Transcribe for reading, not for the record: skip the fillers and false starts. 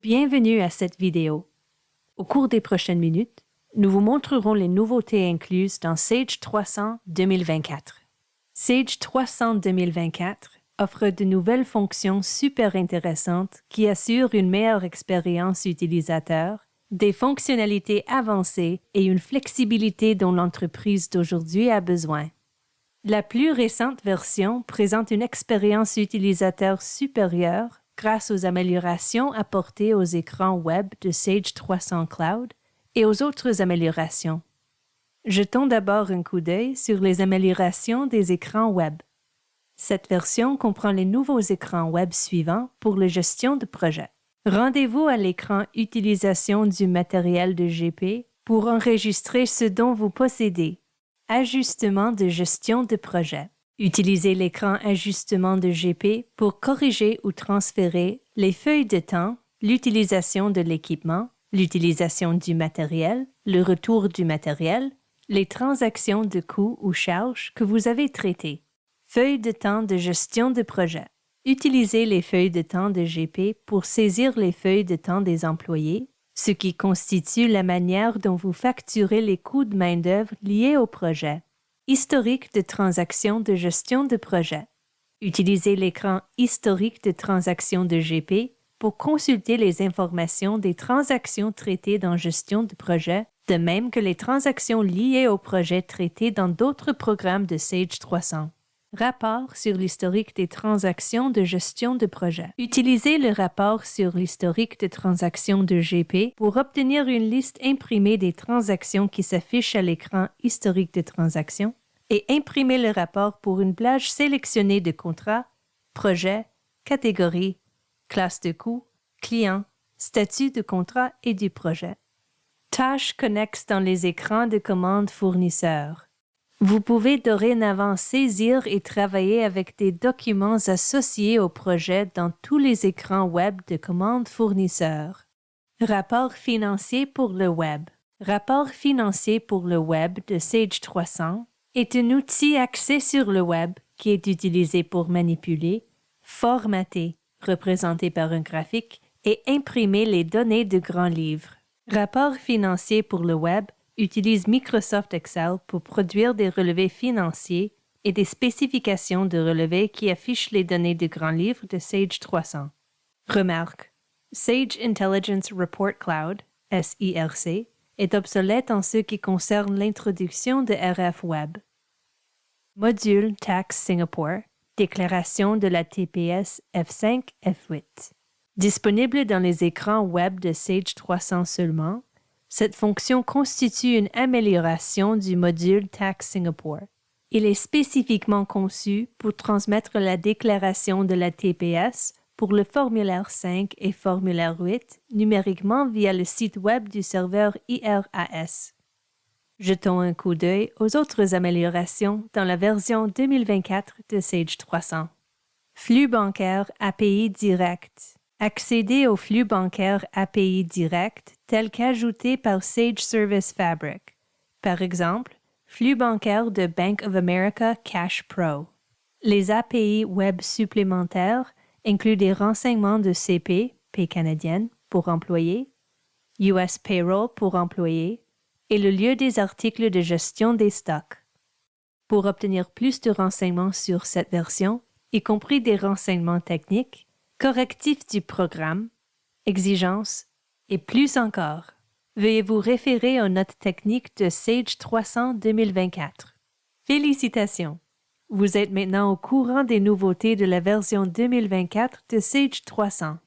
Bienvenue à cette vidéo. Au cours des prochaines minutes, nous vous montrerons les nouveautés incluses dans Sage 300 2024. Sage 300 2024 offre de nouvelles fonctions super intéressantes qui assurent une meilleure expérience utilisateur, des fonctionnalités avancées et une flexibilité dont l'entreprise d'aujourd'hui a besoin. La plus récente version présente une expérience utilisateur supérieure grâce aux améliorations apportées aux écrans web de Sage 300 Cloud et aux autres améliorations. Jetons d'abord un coup d'œil sur les améliorations des écrans web. Cette version comprend les nouveaux écrans web suivants pour la gestion de projet. Rendez-vous à l'écran Utilisation du matériel de GP pour enregistrer ce dont vous possédez. Ajustement de gestion de projet. Utilisez l'écran Ajustement de GP pour corriger ou transférer les feuilles de temps, l'utilisation de l'équipement, l'utilisation du matériel, le retour du matériel, les transactions de coûts ou charges que vous avez traitées. Feuilles de temps de gestion de projet. Utilisez les feuilles de temps de GP pour saisir les feuilles de temps des employés, ce qui constitue la manière dont vous facturez les coûts de main-d'œuvre liés au projet. Historique de transactions de gestion de projet. Utilisez l'écran Historique de transactions de GP pour consulter les informations des transactions traitées dans Gestion de projet, de même que les transactions liées au projet traitées dans d'autres programmes de Sage 300. Rapport sur l'historique des transactions de gestion de projet. Utilisez le rapport sur l'historique de transactions de GP pour obtenir une liste imprimée des transactions qui s'affichent à l'écran historique de transactions et imprimer le rapport pour une plage sélectionnée de contrats, projets, catégories, classe de coûts, clients, statut de contrat et du projet. Tâches connexes dans les écrans de commande fournisseurs. Vous pouvez dorénavant saisir et travailler avec des documents associés au projet dans tous les écrans web de commande fournisseurs. Rapport financier pour le web. Rapport financier pour le web de Sage 300 est un outil axé sur le web qui est utilisé pour manipuler, formater, représenter par un graphique et imprimer les données de grands livres. Rapport financier pour le web utilise Microsoft Excel pour produire des relevés financiers et des spécifications de relevés qui affichent les données de grands livres de Sage 300. Remarque: Sage Intelligence Report Cloud, SIRC, est obsolète en ce qui concerne l'introduction de RF Web. Module Tax Singapore, déclaration de la TPS F5 F8. Disponible dans les écrans web de Sage 300 seulement, cette fonction constitue une amélioration du module Tax Singapore. Il est spécifiquement conçu pour transmettre la déclaration de la TPS pour le formulaire 5 et formulaire 8 numériquement via le site web du serveur IRAS. Jetons un coup d'œil aux autres améliorations dans la version 2024 de Sage 300. Flux bancaire API direct. Accéder au flux bancaire API direct tel qu'ajouté par Sage Service Fabric. Par exemple, flux bancaire de Bank of America Cash Pro. Les API web supplémentaires incluent des renseignements de CP, paie canadienne, pour employés, US Payroll pour employés, et le lieu des articles de gestion des stocks. Pour obtenir plus de renseignements sur cette version, y compris des renseignements techniques, correctifs du programme, exigences et plus encore, veuillez vous référer aux notes techniques de Sage 300 2024. Félicitations! Vous êtes maintenant au courant des nouveautés de la version 2024 de Sage 300.